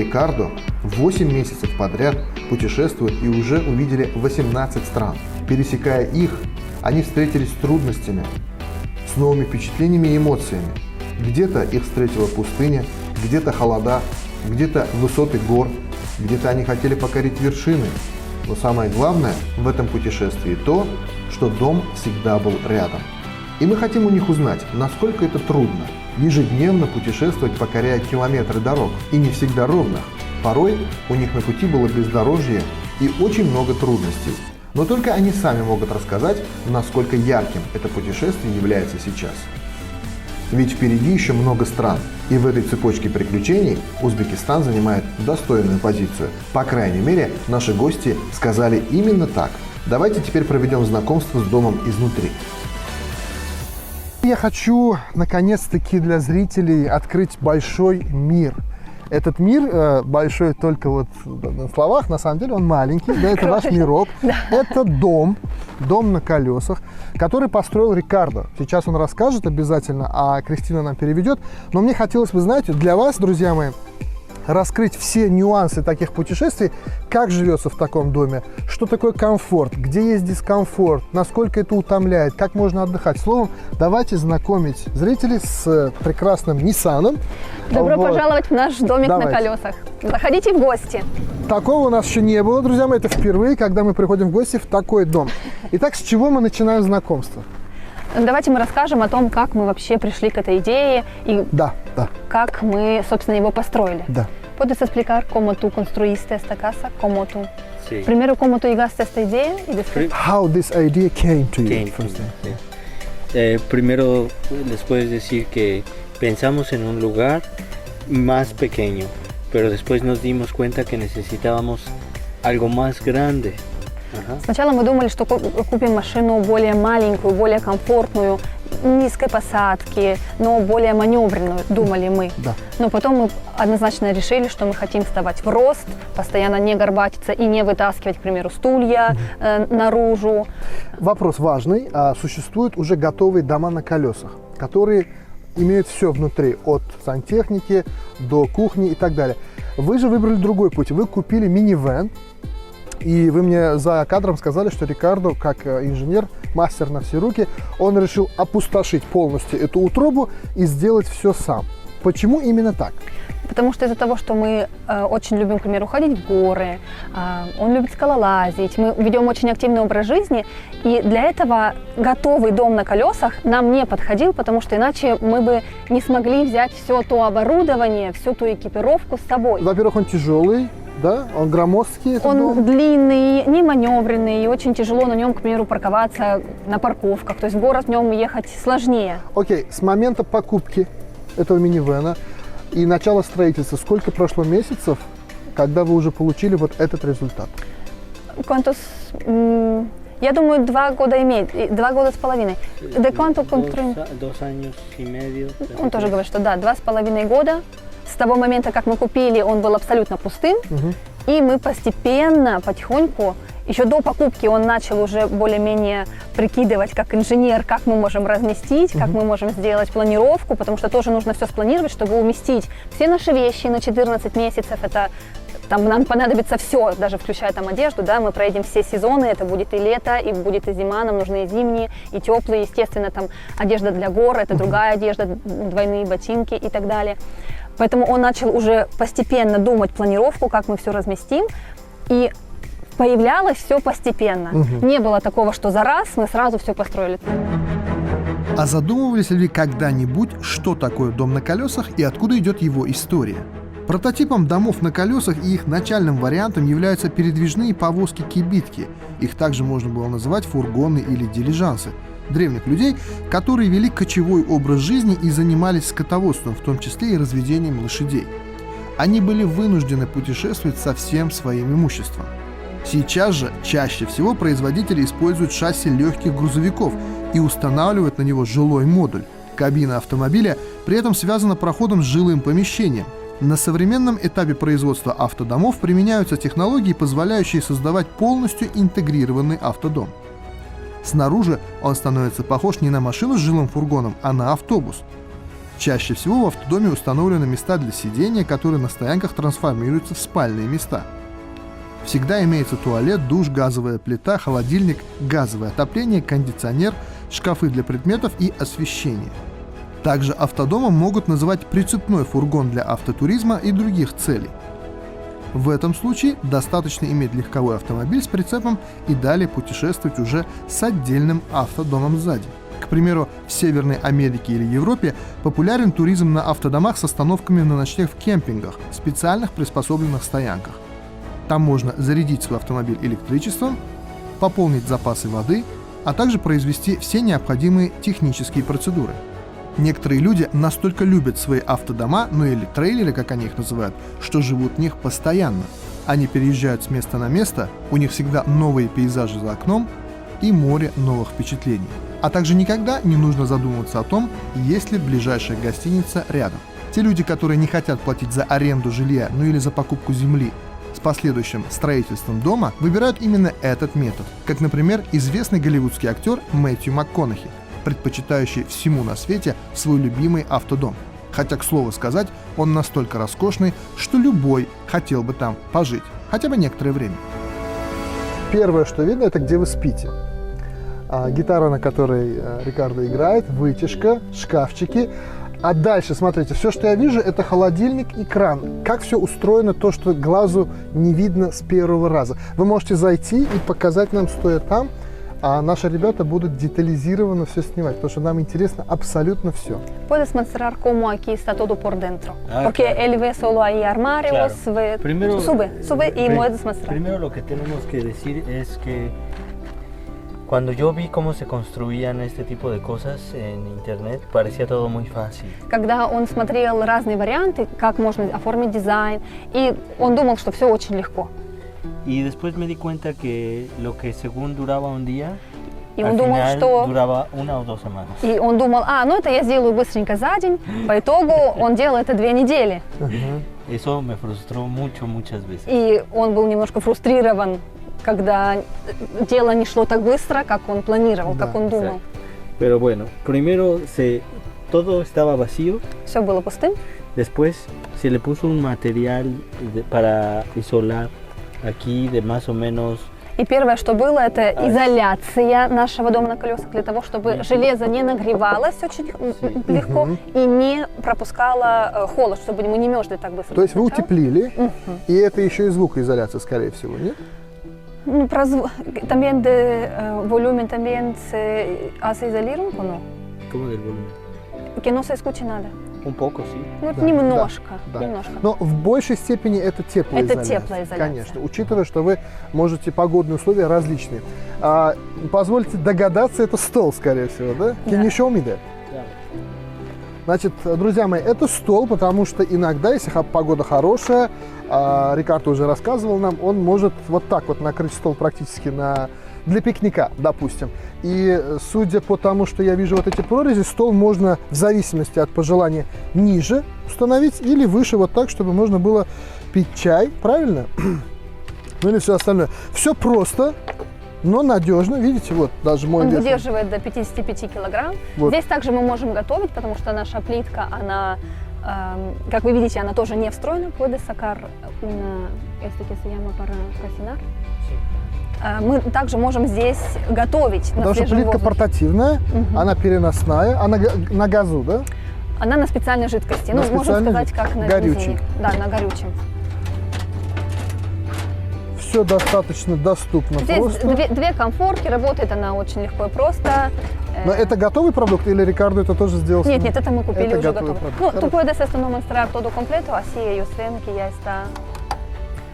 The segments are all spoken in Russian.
Рикардо 8 месяцев подряд путешествуют и уже увидели 18 стран. Пересекая их, они встретились с трудностями, с новыми впечатлениями и эмоциями. Где-то их встретила пустыня, где-то холода, где-то высоты гор, где-то они хотели покорить вершины. Но самое главное в этом путешествии то, что дом всегда был рядом. И мы хотим у них узнать, насколько это трудно ежедневно путешествовать, покоряя километры дорог, и не всегда ровных. Порой у них на пути было бездорожье и очень много трудностей. Но только они сами могут рассказать, насколько ярким это путешествие является сейчас. Ведь впереди еще много стран, и в этой цепочке приключений Узбекистан занимает достойную позицию. По крайней мере, наши гости сказали именно так. Давайте теперь проведем знакомство с домом изнутри. Я хочу, наконец-таки, для зрителей открыть большой мир. Этот мир большой только вот на словах, на самом деле он маленький, да, это ваш мирок. Это дом на колесах, который построил Рикардо. Сейчас он расскажет обязательно, а Кристина нам переведет. Но мне хотелось бы, знаете, для вас, друзья мои, раскрыть все нюансы таких путешествий, как живется в таком доме, что такое комфорт, где есть дискомфорт, насколько это утомляет, как можно отдыхать. Словом, давайте знакомить зрителей с прекрасным Ниссаном. Добро пожаловать в наш домик на колесах. Заходите в гости. Такого у нас еще не было, друзья мои, это впервые, когда мы приходим в гости в такой дом. Итак, с чего мы начинаем знакомство? Давайте мы расскажем о том, как мы вообще пришли к этой idee и как мы, собственно, его построили. ¿Puedes explicar cómo tú construiste esta casa? ¿Cómo tú? Sí. Primero, ¿cómo tú llegaste a esta idea? Y después... How this idea came to you? Primero, les puedes decir que pensamos en un lugar más pequeño, pero después nos dimos cuenta que necesitábamos algo más grande. Сначала мы думали, что купим машину более маленькую, более комфортную, низкой посадки, но более маневренную, думали мы. Но потом мы однозначно решили, что мы хотим вставать в рост, постоянно не горбатиться и не вытаскивать, к примеру, стулья наружу. Вопрос важный. Существуют уже готовые дома на колесах, которые имеют все внутри, от сантехники до кухни и так далее. Вы же выбрали другой путь. Вы купили минивэн. И вы мне за кадром сказали, что Рикардо, как инженер, мастер на все руки, он решил опустошить полностью эту утробу и сделать все сам. Почему именно так? Потому что из-за того, что мы очень любим, к примеру, ходить в горы, он любит скалолазить, мы ведем очень активный образ жизни, и для этого готовый дом на колесах нам не подходил, потому что иначе мы бы не смогли взять все то оборудование, всю ту экипировку с собой. Во-первых, он тяжелый. Да? Он громоздкий. Он длинный, не маневренный, и очень тяжело на нем, к примеру, парковаться на парковках. То есть в город в нем ехать сложнее. Окей, с момента покупки этого минивэна и начала строительства, сколько прошло месяцев, когда вы уже получили вот этот результат? Я думаю, 2 года имеет, 2 года с половиной. Dos años y medio. Он тоже говорит, что да, 2,5 года. С того момента, как мы купили, он был абсолютно пустым, и мы постепенно, потихоньку, еще до покупки он начал уже более-менее прикидывать, как инженер, как мы можем разместить, как мы можем сделать планировку, потому что тоже нужно все спланировать, чтобы уместить все наши вещи на 14 месяцев. Это там нам понадобится все, даже включая там одежду, да, мы проедем все сезоны, это будет и лето, и будет и зима, нам нужны и зимние, и теплые, естественно, там одежда для гор, это другая одежда, двойные ботинки и так далее. Поэтому он начал уже постепенно думать планировку, как мы все разместим, и появлялось все постепенно. Не было такого, что за раз мы сразу все построили. А задумывались ли вы когда-нибудь, что такое дом на колесах и откуда идет его история? Прототипом домов на колесах и их начальным вариантом являются передвижные повозки-кибитки. Их также можно было называть фургоны или дилижансы. Древних людей, которые вели кочевой образ жизни и занимались скотоводством, в том числе и разведением лошадей. Они были вынуждены путешествовать со всем своим имуществом. Сейчас же чаще всего производители используют шасси легких грузовиков и устанавливают на него жилой модуль. Кабина автомобиля при этом связана проходом с жилым помещением. На современном этапе производства автодомов применяются технологии, позволяющие создавать полностью интегрированный автодом. Снаружи он становится похож не на машину с жилым фургоном, а на автобус. Чаще всего в автодоме установлены места для сидения, которые на стоянках трансформируются в спальные места. Всегда имеется туалет, душ, газовая плита, холодильник, газовое отопление, кондиционер, шкафы для предметов и освещение. Также автодомом могут называть прицепной фургон для автотуризма и других целей. В этом случае достаточно иметь легковой автомобиль с прицепом и далее путешествовать уже с отдельным автодомом сзади. К примеру, в Северной Америке или Европе популярен туризм на автодомах с остановками на ночлег в кемпингах, специальных приспособленных стоянках. Там можно зарядить свой автомобиль электричеством, пополнить запасы воды, а также произвести все необходимые технические процедуры. Некоторые люди настолько любят свои автодома, ну или трейлеры, как они их называют, что живут в них постоянно. Они переезжают с места на место, у них всегда новые пейзажи за окном и море новых впечатлений. А также никогда не нужно задумываться о том, есть ли ближайшая гостиница рядом. Те люди, которые не хотят платить за аренду жилья, ну или за покупку земли, с последующим строительством дома, выбирают именно этот метод. Как, например, известный голливудский актер Мэтью МакКонахи, предпочитающий всему на свете свой любимый автодом. Хотя, к слову сказать, он настолько роскошный, что любой хотел бы там пожить, хотя бы некоторое время. Первое, что видно, это где вы спите. Гитара, на которой Рикардо играет, вытяжка, шкафчики. А дальше, смотрите, все, что я вижу, это холодильник и кран. Как все устроено, то, что глазу не видно с первого раза. Вы можете зайти и показать нам, стоя там, а наши ребята будут детализированно все снимать, потому что нам интересно абсолютно все. Puedes mostrar cómo aquí está todo por dentro. Porque claro. él ve solo ahí armarios, ve... Primero, sube y puedes mostrar. Primero lo que tenemos que decir es que cuando yo vi cómo se construían este tipo de cosas en internet, parecía todo muy fácil. Когда он смотрел разные варианты, как можно оформить дизайн, и он думал, что все очень легко. Y después me di cuenta que lo que según duraba un día, И al он думал, final что... duraba 1 o 2 semanas. И он думал, ну это я сделаю быстренько за день. По итогу он делал это 2 недели. Eso me frustró muchas veces. И он был немножко фрустрирован, когда дело не шло так быстро, как он планировал, как он думал. Pero bueno, primero todo estaba vacío. Все было пустым. Después se le puso un material para isolar aquí de más o menos. И первое, что было, это изоляция нашего дома на колесах, для того, чтобы железо не нагревалось очень легко и не пропускало холод, чтобы мы не мерзли так быстро. То есть вы утеплили, и это еще и звукоизоляция, скорее всего, нет? Ну, también de volumen también se hace изолирован, ¿no? ¿Cómo del volumen? Que no se escuche nada. Un poco, sí. Ну, Да, немножко, да. немножко. Но в большей степени это теплоизоляция. Это теплоизоляция. Конечно, учитывая, что вы можете погодные условия различные. Позвольте догадаться, это стол, скорее всего, да? Can you show me that? Да. Значит, друзья мои, это стол, потому что иногда, если погода хорошая, Рикардо уже рассказывал нам, он может вот так вот накрыть стол практически для пикника, допустим. И судя по тому, что я вижу вот эти прорези, стол можно в зависимости от пожелания ниже установить или выше, вот так, чтобы можно было пить чай, правильно? Ну или все остальное. Все просто, но надежно. Видите, вот даже мой Он вес. выдерживает до 55 килограмм. Вот. Здесь также мы можем готовить, потому что наша плитка, она, как вы видите, она тоже не встроена. Puedes sacar una, este que se llama para cocinar. Мы также можем здесь готовить Потому на что свежем плитка воздухе. портативная, она переносная, она на газу, да? Она на специальной жидкости. На Ну, можно специальной сказать, как на горючей. бензине. Да, на горючем. Все достаточно доступно, Здесь просто. две комфорки, работает она очень легко и просто. Но это готовый продукт или Рикардо это тоже сделал? Нет, это мы купили Это уже готовый готовый. продукт. Ну, tú puedes esto no mostrar todo completo, así ellos ven que ya está.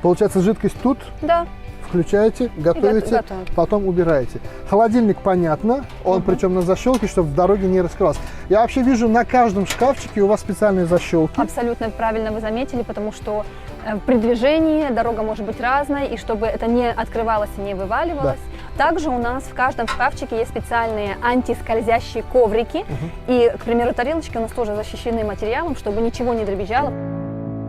Получается, жидкость тут, Да. включаете, готовите, готовим. потом убираете. Холодильник, понятно, он причем на защелке, чтобы в дороге не раскрывался. Я вообще вижу на каждом шкафчике у вас специальные защелки. Абсолютно правильно вы заметили, потому что при движении дорога может быть разной, и чтобы это не открывалось и не вываливалось. Также у нас в каждом шкафчике есть специальные антискользящие коврики. И, к примеру, тарелочки у нас тоже защищены материалом, чтобы ничего не дребезжало.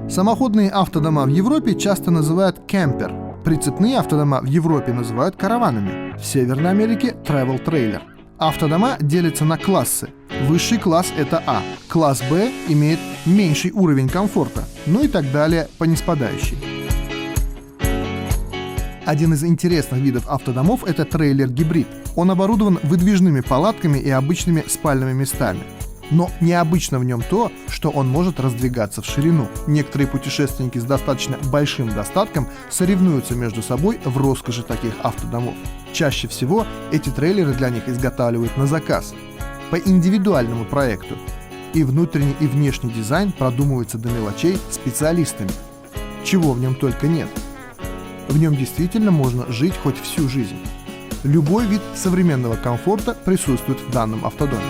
Самоходные автодома в Европе часто называют кемпер. Прицепные автодома в Европе называют караванами. В Северной Америке – travel-трейлер. Автодома делятся на классы. Высший класс – это А. Класс Б имеет меньший уровень комфорта. Ну и так далее по ниспадающей. Один из интересных видов автодомов – это трейлер-гибрид. Он оборудован выдвижными палатками и обычными спальными местами. Но необычно в нем то, что он может раздвигаться в ширину. Некоторые путешественники с достаточно большим достатком соревнуются между собой в роскоши таких автодомов. Чаще всего эти трейлеры для них изготавливают на заказ, по индивидуальному проекту. И внутренний, и внешний дизайн продумывается до мелочей специалистами. Чего в нем только нет. В нем действительно можно жить хоть всю жизнь. Любой вид современного комфорта присутствует в данном автодоме.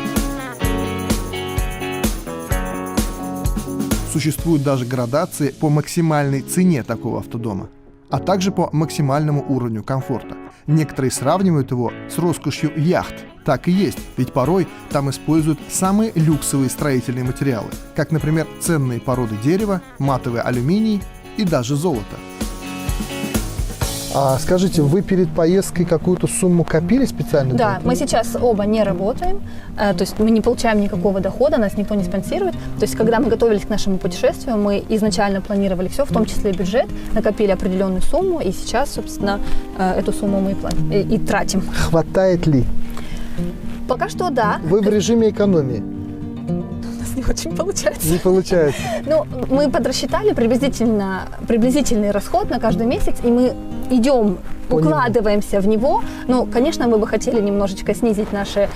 Существуют даже градации по максимальной цене такого автодома, а также по максимальному уровню комфорта. Некоторые сравнивают его с роскошью яхт. Так и есть, ведь порой там используют самые люксовые строительные материалы, как, например, ценные породы дерева, матовый алюминий и даже золото. А скажите, вы перед поездкой какую-то сумму копили специально? Да, мы сейчас оба не работаем, то есть мы не получаем никакого дохода, нас никто не спонсирует. То есть когда мы готовились к нашему путешествию, мы изначально планировали все, в том числе и бюджет, накопили определенную сумму, и сейчас, собственно, эту сумму мы и тратим. Хватает ли? Пока что да. Вы в режиме экономии? У нас не очень получается. Не получается. Ну, мы подрасчитали приблизительный расход на каждый месяц, и мы идем, укладываемся в него. Ну, конечно, мы бы хотели немножечко снизить наши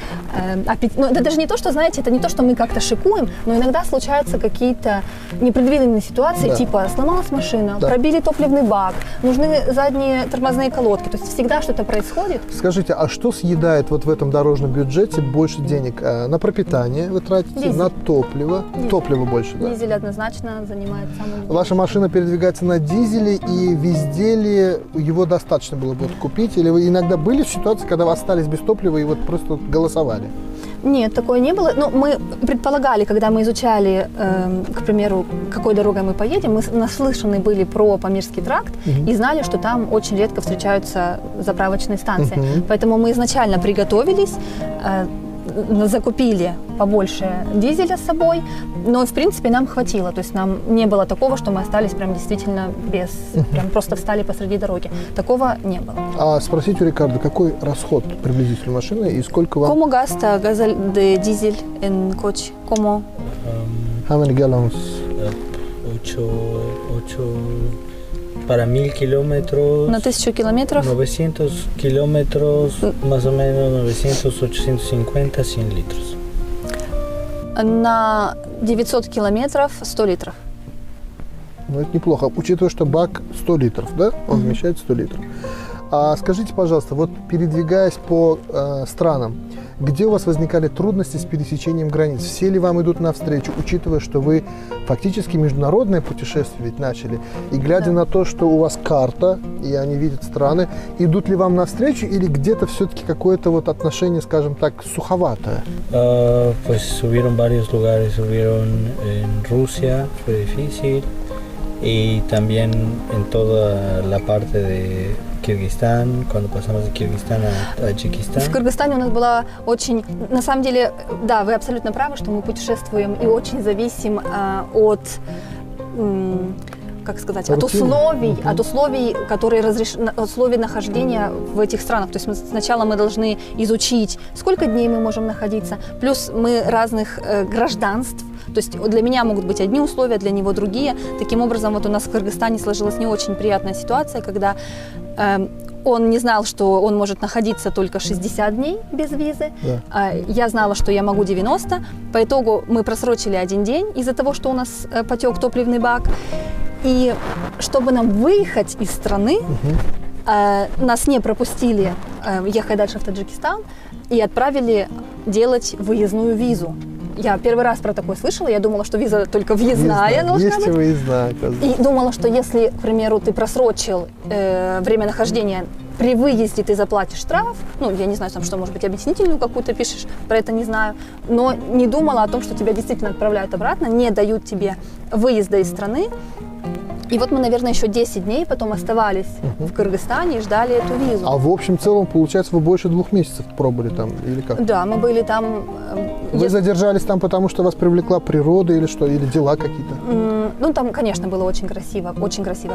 аппетиты. Но это даже не то, что, знаете, это не то, что мы как-то шикуем, но иногда случаются какие-то непредвиденные ситуации, Да. типа сломалась машина, Да. пробили топливный бак, нужны задние тормозные колодки. То есть всегда что-то происходит. Скажите, а что съедает вот в этом дорожном бюджете больше денег? На пропитание вы тратите, Дизель. на топливо? Дизель. Топливо больше, да? Дизель однозначно занимает самую... Ваша машина передвигается на дизеле, и везде ли его достаточно было бы купить? Или вы иногда были в ситуации, когда вы остались без топлива и вот просто голосовали? Нет, такое не было. Но мы предполагали, когда мы изучали, к примеру, какой дорогой мы поедем, мы наслышаны были про Памирский тракт и знали, что там очень редко встречаются заправочные станции. Поэтому мы изначально приготовились, закупили побольше дизеля с собой, но, в принципе, нам хватило. То есть нам не было такого, что мы остались прям действительно без, прям просто встали посреди дороги. Такого не было. А спросите у Рикардо, какой расход приблизительно машины и сколько вам... ¿Cómo gasta de diesel en coche? ¿Cómo? How many gallons? 8 para 1000 kilómetros. На 1000 километров? 900 kilómetros, más o menos 900, 850, 100 litros. На 900 километров 100 литров. Ну, это неплохо, учитывая, что бак 100 литров, да? Он вмещает 100 литров. А скажите, пожалуйста, вот передвигаясь по странам, где у вас возникали трудности с пересечением границ? Все ли вам идут навстречу, учитывая, что вы фактически международное путешествие ведь начали? И глядя на то, что у вас карта, и они видят страны, идут ли вам навстречу или где-то все-таки какое-то вот отношение, скажем так, суховатое? Pues hubieron varios lugares, hubieron en Rusia, fue difícil, y también en toda la parte de Киргизстан, cuando pasamos de Киргизстан a Таджикистан. В Кыргызстане у нас была очень... На самом деле, да, вы абсолютно правы, что мы путешествуем и очень зависим от... как сказать, от условий, которые условий нахождения в этих странах. То есть сначала мы должны изучить, сколько дней мы можем находиться, плюс мы разных гражданств. То есть для меня могут быть одни условия, для него другие. Таким образом, вот у нас в Кыргызстане сложилась не очень приятная ситуация, когда он не знал, что он может находиться только 60 дней без визы. Да. Я знала, что я могу 90. По итогу мы просрочили 1 день из-за того, что у нас потек топливный бак. И чтобы нам выехать из страны, нас не пропустили ехать дальше в Таджикистан и отправили делать выездную визу. Я первый раз про такое слышала, я думала, что виза только въездная должна быть. Есть и выездная, оказывается. И думала, что если, к примеру, ты просрочил время нахождения, при выезде ты заплатишь штраф, ну, я не знаю, там, что, может быть, объяснительную какую-то пишешь, про это не знаю, но не думала о том, что тебя действительно отправляют обратно, не дают тебе выезда из страны, И вот мы, наверное, еще 10 дней потом оставались в Кыргызстане и ждали эту визу. А в общем целом, получается, вы больше 2 месяцев пробыли там или как? Да, мы были там... Вы задержались там, потому что вас привлекла природа или что, или дела какие-то? Ну, там, конечно, было очень красивая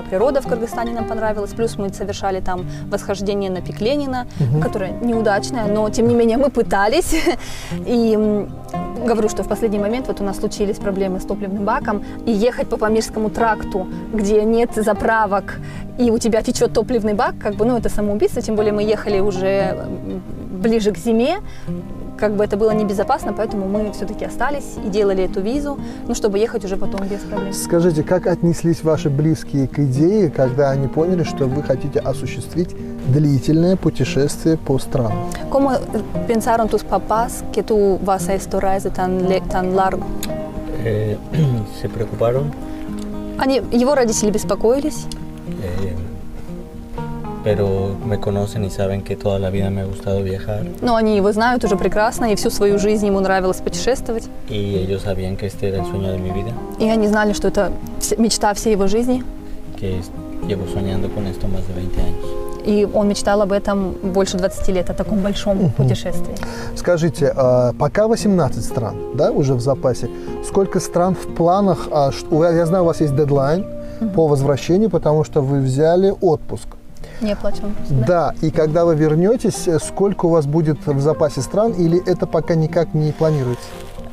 природа в Кыргызстане нам понравилась. Плюс мы совершали там восхождение на пик Ленина, которое неудачное, но, тем не менее, мы пытались. И говорю, что в последний момент вот у нас случились проблемы с топливным баком, и ехать по Памирскому тракту, где нет заправок, и у тебя течет топливный бак, как бы, ну, это самоубийство, тем более мы ехали уже ближе к зиме, как бы это было небезопасно, поэтому мы все-таки остались и делали эту визу, ну, чтобы ехать уже потом без проблем. Скажите, как отнеслись ваши близкие к идее, когда они поняли, что вы хотите осуществить длительное путешествие по странам? Como pensaron tus papás que tú vas a esta reise tan largo? Se preocuparon, Его родители беспокоились, pero me conocen y saben que toda la vida me ha gustado viajar. но они его знают уже прекрасно, и всю свою жизнь ему нравилось путешествовать. Y ellos sabían que este era el sueño de mi vida, И они знали, что это мечта всей его жизни. que llevo soñando con esto más de 20 años. И он мечтал об этом больше 20 лет, о таком большом путешествии. Скажите, пока 18 стран, да, уже в запасе. Сколько стран в планах? Я знаю, у вас есть дедлайн по возвращению, потому что вы взяли отпуск. Не оплачиваем. Да, и когда вы вернетесь, сколько у вас будет в запасе стран, или это пока никак не планируется?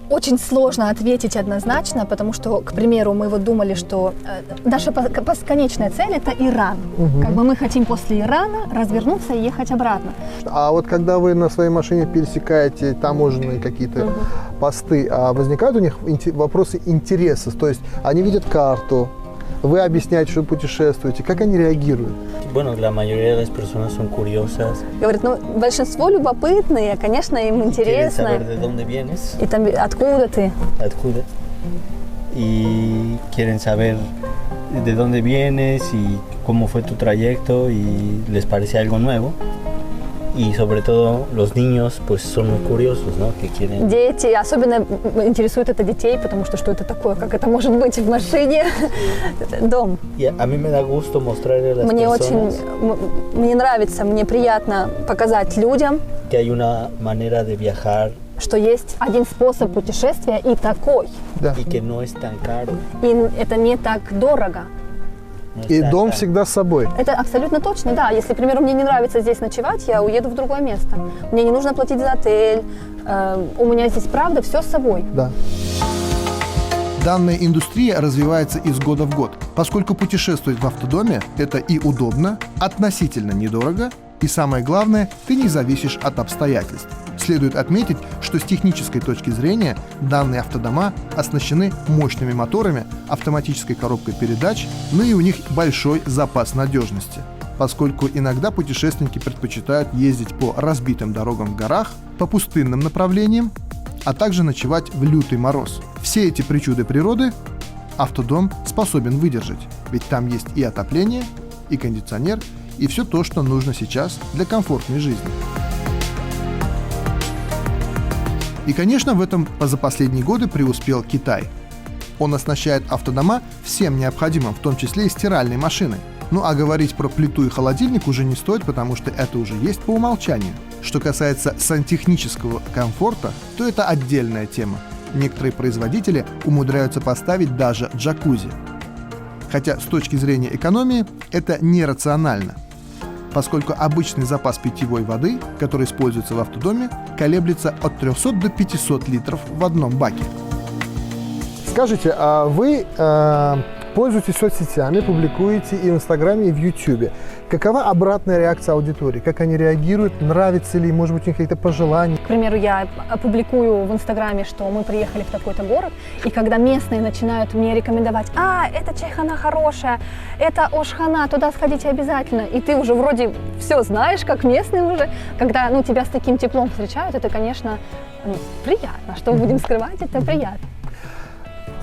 Очень сложно ответить однозначно, потому что, к примеру, мы вот думали, что наша конечная цель – это Иран. Как бы мы хотим после Ирана развернуться и ехать обратно. А вот когда вы на своей машине пересекаете таможенные какие-то посты, возникают у них вопросы интереса? То есть они видят карту, вы объясняете, что путешествуете, как они реагируют? Bueno, la mayoría de las personas son curiosas, Говорит, ну, большинство любопытные, конечно, им quieren интересно. saber de dónde vienes, И там, откуда ты? откуда, y quieren saber de dónde vienes y cómo fue tu trayecto y les parece algo nuevo. Y sobre todo los niños pues son muy curiosos, ¿no? Que quieren... Дети, особенно интересует это детей, потому что это такое, как это может быть в машине, дом. Y a mí me da gusto mostrarle a las personas Мне нравится, мне приятно показать людям, que hay una manera de viajar что есть один способ путешествия и такой. Да. y que no es tan caro. И это не так дорого. No es И tan дом caro. всегда с собой. Это абсолютно точно, да. Если, к примеру, мне не нравится здесь ночевать, я уеду в другое место. Мне не нужно платить за отель. У меня здесь, правда, все с собой. Да. Данная индустрия развивается из года в год, поскольку путешествовать в автодоме – это и удобно, относительно недорого, и самое главное, ты не зависишь от обстоятельств. Следует отметить, что с технической точки зрения данные автодома оснащены мощными моторами, автоматической коробкой передач, но и у них большой запас надежности, поскольку иногда путешественники предпочитают ездить по разбитым дорогам в горах, по пустынным направлениям, а также ночевать в лютый мороз. Все эти причуды природы автодом способен выдержать, ведь там есть и отопление, и кондиционер, и все то, что нужно сейчас для комфортной жизни. И, конечно, в этом за последние годы преуспел Китай. Он оснащает автодома всем необходимым, в том числе и стиральной машиной. Ну а говорить про плиту и холодильник уже не стоит, потому что это уже есть по умолчанию. Что касается сантехнического комфорта, то это отдельная тема. Некоторые производители умудряются поставить даже джакузи. Хотя с точки зрения экономии это нерационально, поскольку обычный запас питьевой воды, который используется в автодоме, колеблется от 300 до 500 литров в одном баке. Скажите, а вы пользуетесь соцсетями, публикуете и в Инстаграме, и в Ютубе. Какова обратная реакция аудитории? Как они реагируют? Нравится ли? Может быть, у них какие-то пожелания? К примеру, я опубликую в Инстаграме, что мы приехали в такой-то город, и когда местные начинают мне рекомендовать, это Чайхана хорошая, это Ошхана, туда сходите обязательно, и ты уже вроде все знаешь, как местные уже, когда тебя с таким теплом встречают, это, конечно, приятно, что будем скрывать, это приятно.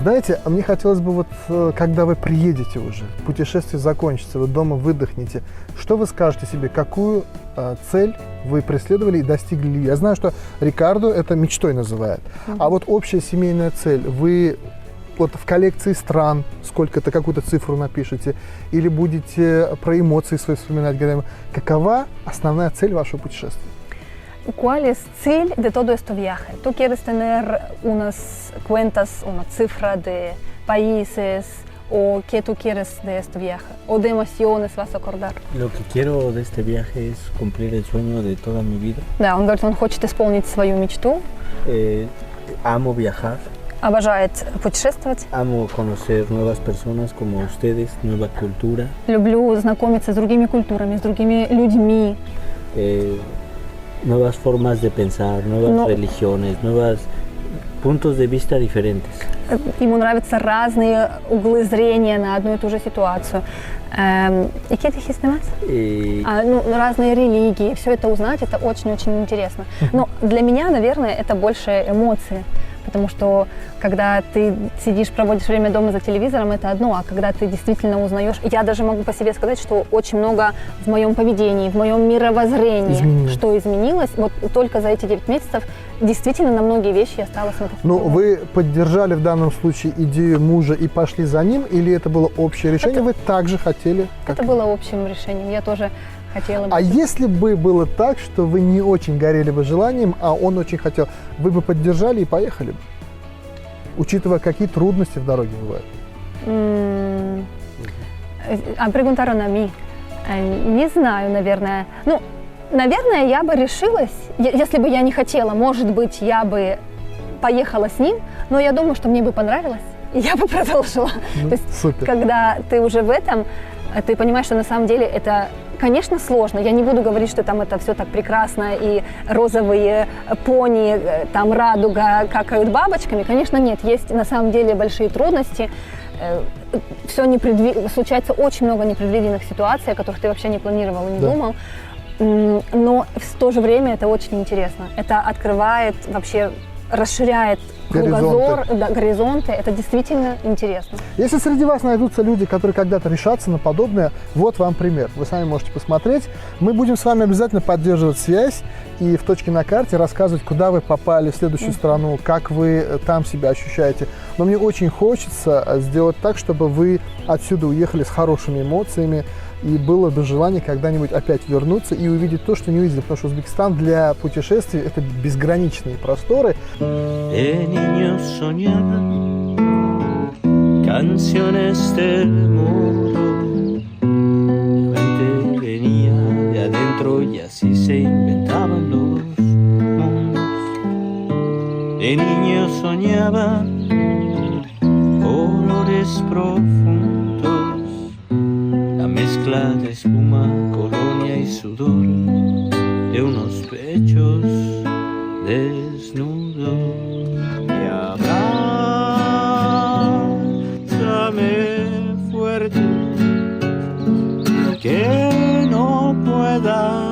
Знаете, мне хотелось бы когда вы приедете уже, путешествие закончится, вы дома выдохнете, что вы скажете себе, какую цель вы преследовали и достигли? Я знаю, что Рикардо это мечтой называет, а вот общая семейная цель, вы вот в коллекции стран сколько-то, какую-то цифру напишите, или будете про эмоции свои вспоминать годами. Какова основная цель вашего путешествия? ¿Cuál es el de todo este viaje? ¿Tú quieres tener unas cuentas, una cifra de países o qué tú quieres de este viaje? ¿O de emociones vas a acordar? Lo que quiero de este viaje es cumplir el sueño de toda mi vida. Да, он говорит, он хочет исполнить свою мечту, Amo viajar, обожает путешествовать. amo conocer nuevas personas como ustedes, nueva cultura, Люблю знакомиться с другими культурами, с другими людьми. nuevas formas de pensar, nuevas No. religiones, nuevos puntos de vista diferentes. Ему нравятся разные углы зрения на одну и ту же ситуацию. И какие dijiste más? Разные религии, все это узнать, это очень-очень интересно. Но для меня, наверное, это больше эмоции. Потому что когда ты сидишь, проводишь время дома за телевизором, это одно, а когда ты действительно узнаешь, я даже могу по себе сказать, что очень много в моем поведении, в моем мировоззрении, что изменилось, вот только за эти 9 месяцев действительно на многие вещи я стала смотреть. Ну, вы поддержали в данном случае идею мужа и пошли за ним, или это было общее решение, вы также хотели? Это было общим решением, я тоже хотела бы. А если бы было так, что вы не очень горели бы желанием, а он очень хотел, вы бы поддержали и поехали бы? Учитывая, какие трудности в дороге бывают. Preguntaron a mí. Не знаю, наверное. Ну, наверное, я бы решилась, если бы я не хотела, может быть, я бы поехала с ним, но я думаю, что мне бы понравилось, и я бы продолжила. Ну, то есть, супер. когда ты уже в этом, ты понимаешь, что на самом деле это, конечно, сложно. Я не буду говорить, что там это все так прекрасно, и розовые пони, там радуга какают бабочками. Конечно, нет. Есть на самом деле большие трудности. Все случается очень много непредвиденных ситуаций, о которых ты вообще не планировал и не думал. Но в то же время это очень интересно. Это открывает вообще, расширяет кругозор, горизонты. Это действительно интересно. Если среди вас найдутся люди, которые когда-то решатся на подобное, вот вам пример. Вы сами можете посмотреть. Мы будем с вами обязательно поддерживать связь и в точке на карте рассказывать, куда вы попали в следующую страну, как вы там себя ощущаете. Но мне очень хочется сделать так, чтобы вы отсюда уехали с хорошими эмоциями, и было бы желание когда-нибудь опять вернуться и увидеть то, что не увидели, потому что Узбекистан для путешествий – это безграничные просторы. De niño soñaba canciones del mundo. La gente venía de adentro y así se inventaban los mundos. De niño soñaba colores profundos, la mezcla de espuma, colonia y sudor de unos pechos desnudos. Y abrázame fuerte, que no pueda